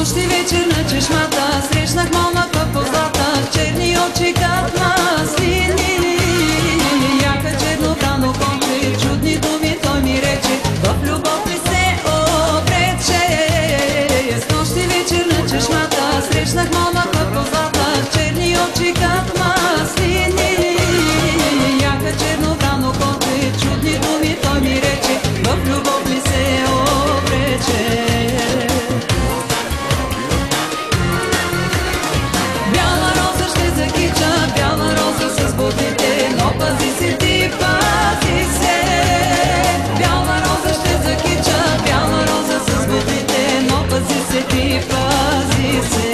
нощи вечер на чешмата срещнах малка позлата, черни очи като маслини. Яка чернобрано конче, чудни думи той ми рече, в любов ми се обрече. С нощи вечер на чешмата срещнах малка позлата, черни очи като маслини. Яка чернобрано конче, чудни думи той ми рече, в любов ми се обрече. Бяла роза с бутите, но пази се ти, пази се. Бяла роза ще закича, бяла роза с бутите, но пази се ти, пази се.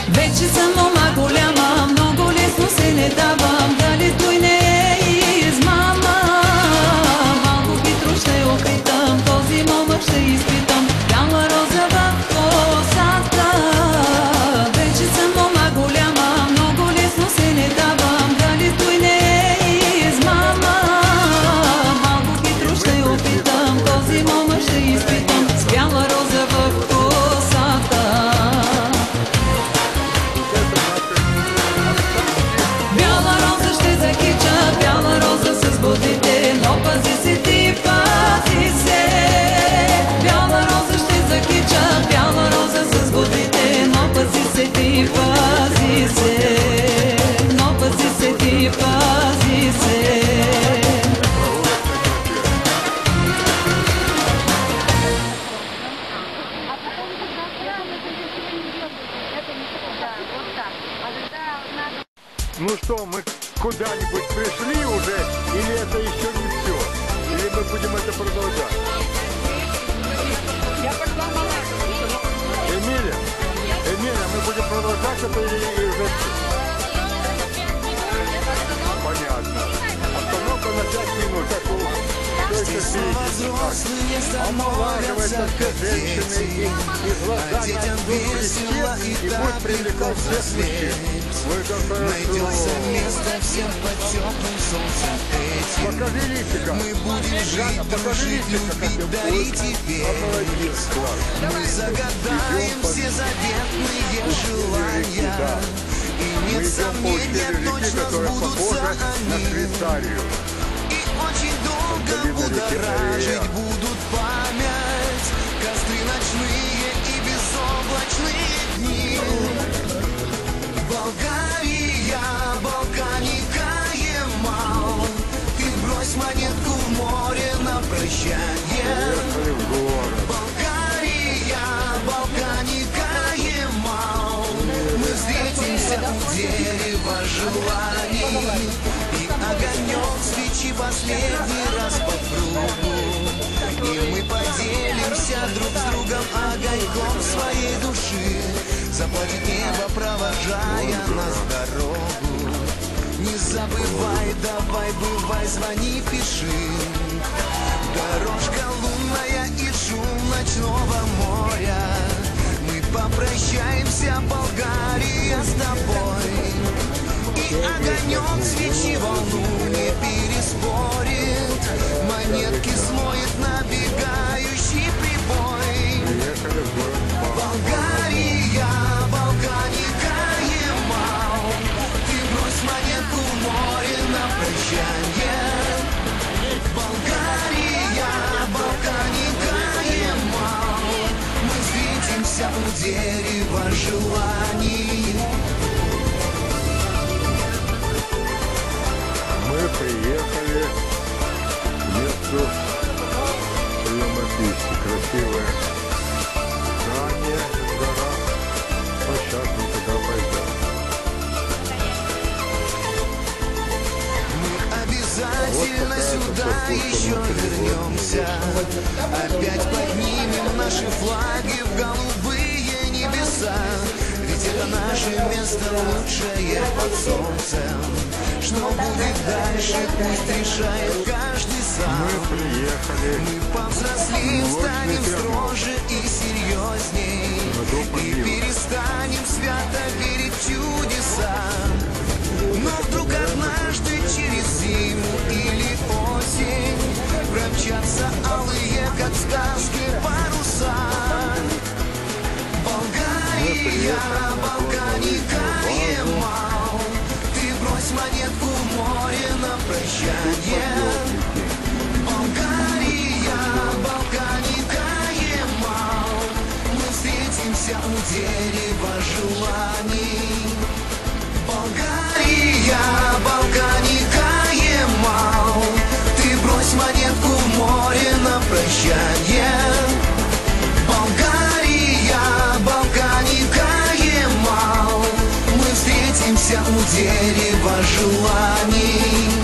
Вече съм мома голяма, много лесно се не давам, дали той не е измама. Малко хитро ще опитам, този момък ще изпитам, бяла роза в косата. Вече съм мома голяма, много лесно се не давам, дали той не е измама. Малко хитро ще опитам, този момък ще изпитам, с бяла роза в косата. Бяла роза ще закича, бяла роза с бутите, но пази се ти, пази се. Бяла роза ще закича, бяла роза с бутите, но пази се ти, пази се. Но пази се ти, пази се. Ну что, мы куда-нибудь пришли уже, или это еще не все? Или мы будем это продолжать? Эмиля, мы будем продолжать это или уже все? Понятно. Остановка на 5 минут. Только впереди. Омолаживается все женщины, и глаза будут блестеть, и будет привлекать всех мужчин. Найдется место всем под теплым солнцем этим. Покажи листика. Мы будем жить, дружить, любить, дарить тебе. Мы загадаем все заветные желания. И нет сомнения, точно сбудутся они. И очень долго будоражить будут память костры ночные и безоблачные дни. Болгария, Балканика, Ямал, ты брось монетку в море на прощание. Болгария, Балканика, Ямал, мы встретимся у дерева желаний, и огонек свечи последний раз по кругу, и мы поделимся друг с другом огоньком своей души. Заплатит небо, провожая нас дорогу. Не забывай, давай, бывай, звони, пиши. Дорожка лунная и шум ночного моря. Мы попрощаемся, Болгария, с тобой. И огонек свечи волну не переспорит. Монетки смоет набегающий прибой. Болгария, Балканика, Ямал, ты брось монетку в море на прощание. Болгария, Балканика, Ямал, мы встретимся у дерева желаний. Мы приехали в месту живописности, красивое здание, гора. Вот сейчас мы туда пойдем. Мы обязательно сюда еще вернемся. Опять поднимемся. наши флаги в голубые небеса. Ведь это наше место лучшее под солнцем. Что будет дальше, пусть решает каждый сам. Мы приехали. Мы повзрослеем, станем строже и серьезней. И перестанем свято верить в чудеса. Но вдруг однажды через зиму или осень промчатся алые, как в сказке, паруса. Болгария, Балканика, Ямал, ты брось монетку в море на прощание. Болгария, Балканика, Ямал, мы встретимся у дерева желаний. Болгария, Балканика, Ямал, ты брось монетку в море на прощание. Болгария, Балканика, Ямал, мы встретимся у дерева желаний.